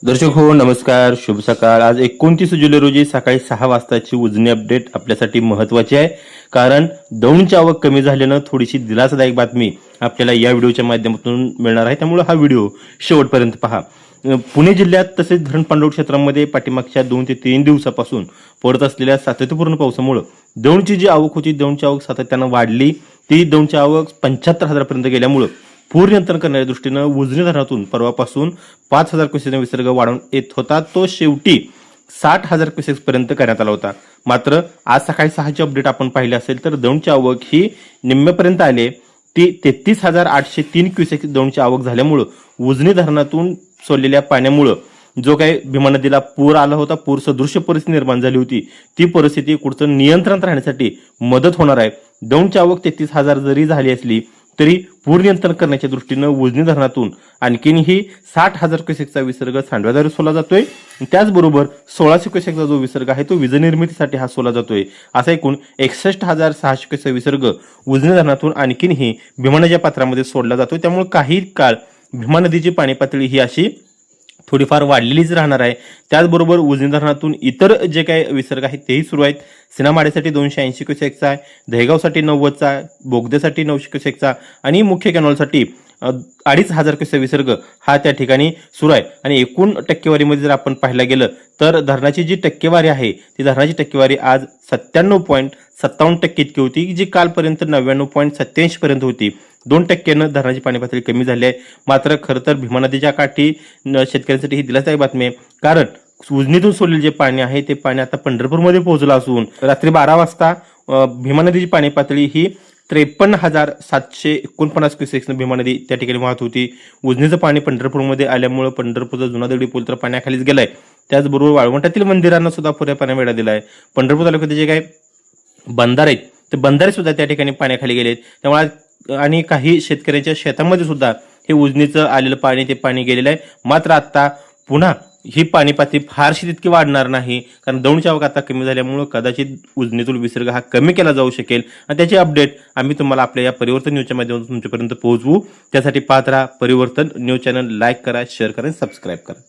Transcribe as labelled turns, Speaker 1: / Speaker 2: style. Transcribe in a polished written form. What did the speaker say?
Speaker 1: दर्शक हो नमस्कार, शुभ सकाळ। आज 29 जुलै रोजी सकाळी 6 वाजताची उजनी अपडेट आपल्यासाठी महत्त्वाची आहे, कारण दौंडची आवक कमी झाल्यानं थोडीशी दिलासादायक बातमी आपल्याला या व्हिडिओच्या माध्यमातून मिळणार आहे, त्यामुळे हा व्हिडिओ शेवटपर्यंत पहा। पुणे जिल्ह्यात तसेच धरण पाणलोट क्षेत्रामध्ये पाठीमागच्या 2 ते 3 दिवसापासून पडत असलेल्या सातत्यपूर्ण पावसामुळे दौंडची जी आवक होती, दौंडची आवक सातत्यानं वाढली। ती दौंडची आवक 75,000 पर्यंत गेल्यामुळे पूर नियंत्रण करण्याच्या दृष्टीने उजनी धरणातून परवापासून 5,000 क्युसेक विसर्ग वाढवण्यात येत होता, तो शेवटी 60,000 क्युसेक्स पर्यंत करण्यात आला होता। मात्र आज सकाळी 6ची अपडेट आपण पाहिली असेल तर दौंडची आवक ही निम्म्यापर्यंत आली। ती 33,803 क्युसेक दौंडची आवक झाल्यामुळे उजनी धरणातून सोडलेल्या पाण्यामुळे जो काही भीमा नदीला पूर आला होता, पूर सदृश्य परिस्थिती निर्माण झाली होती, ती परिस्थिती कुठचं नियंत्रणात राहण्यासाठी मदत होणार आहे। दौंडची आवक 33,000 जरी झाली असली तरी पूर नियंत्रण करण्याच्या दृष्टीने उजनी धरणातून आणखीनही 60,000 क्युसेकचा विसर्ग सांडव्याद्वारे सोडला जातोय। त्याचबरोबर 1600 क्युसेकचा जो विसर्ग आहे तो वीज निर्मितीसाठी हा सोडला जातोय। असा एकूण 61,600 क्युसेक विसर्ग उजनी धरणातून आणखीनही भीमा नदीच्या पात्रामध्ये सोडला जातोय। त्यामुळे काही काळ भीमा नदीची पाणी पातळी ही अशी थोडीफार वाढलेलीच राहणार आहे। त्याचबरोबर उजनी धरणातून इतर जे काही विसर्ग आहेत तेही सुरू आहेत। सिनामाडेसाठी 280 क्युसेकचा आहे, दहेगावसाठी 90चा, बोगदेसाठी 900 क्युसेकचा आणि मुख्य कॅनॉलसाठी 2,500 क्युसेक विसर्ग हा त्या ठिकाणी सुरू आहे। आणि एकूण टक्केवारीमध्ये जर आपण पाहायला गेलं तर धरणाची जी टक्केवारी आहे ती धरणाची टक्केवारी आज 97.57% इतकी होती, जी कालपर्यंत 99.87 पर्यंत होती। 2% धरणाची पाणी पातळी कमी झाली आहे। मात्र खरं तर भीमा नदीच्या काठी शेतकऱ्यांसाठी ही दिलासादायक बातमी आहे, कारण उजनीतून सोडलेले जे पाणी आहे ते पाणी आता पंढरपूरमध्ये पोहोचलं असून रात्री 12 वाजता भीमा नदीची पाणी पातळी ही 53,749 क्युसेक्सनं भीमा नदी त्या ठिकाणी वाहत होती। उजनीचं पाणी पंढरपूरमध्ये आल्यामुळे पंढरपूरचा जुना दगडी पूल तर पाण्याखालीच गेलाय। त्याचबरोबर वाळवंटातील मंदिरांना सुद्धा पुऱ्या पाण्यावेढा दिलाय। पंढरपूर तालुक्यात जे काही बंधारे आहेत ते बंधारे सुद्धा त्या ठिकाणी पाण्याखाली गेलेत। त्यामुळे आणि काही शेतकऱ्यांच्या शेतामध्ये सुद्धा हे उजनीचं आलेलं पाणी ते पाणी गेलेलं आहे। मात्र आता पुन्हा ही पाणी पातळी फारशी तितकी वाढणार नाही, कारण दौंडची आवक आता कमी झाल्यामुळे कदाचित उजनीतून विसर्ग हा कमी केला जाऊ शकेल। आणि त्याची अपडेट आम्ही तुम्हाला आपल्या या परिवर्तन न्यूजच्या माध्यमातून तुमच्यापर्यंत पोहोचवू। त्यासाठी पाहत राहा परिवर्तन न्यूज चॅनल, लाईक करा, शेअर करा आणि सबस्क्राईब करा।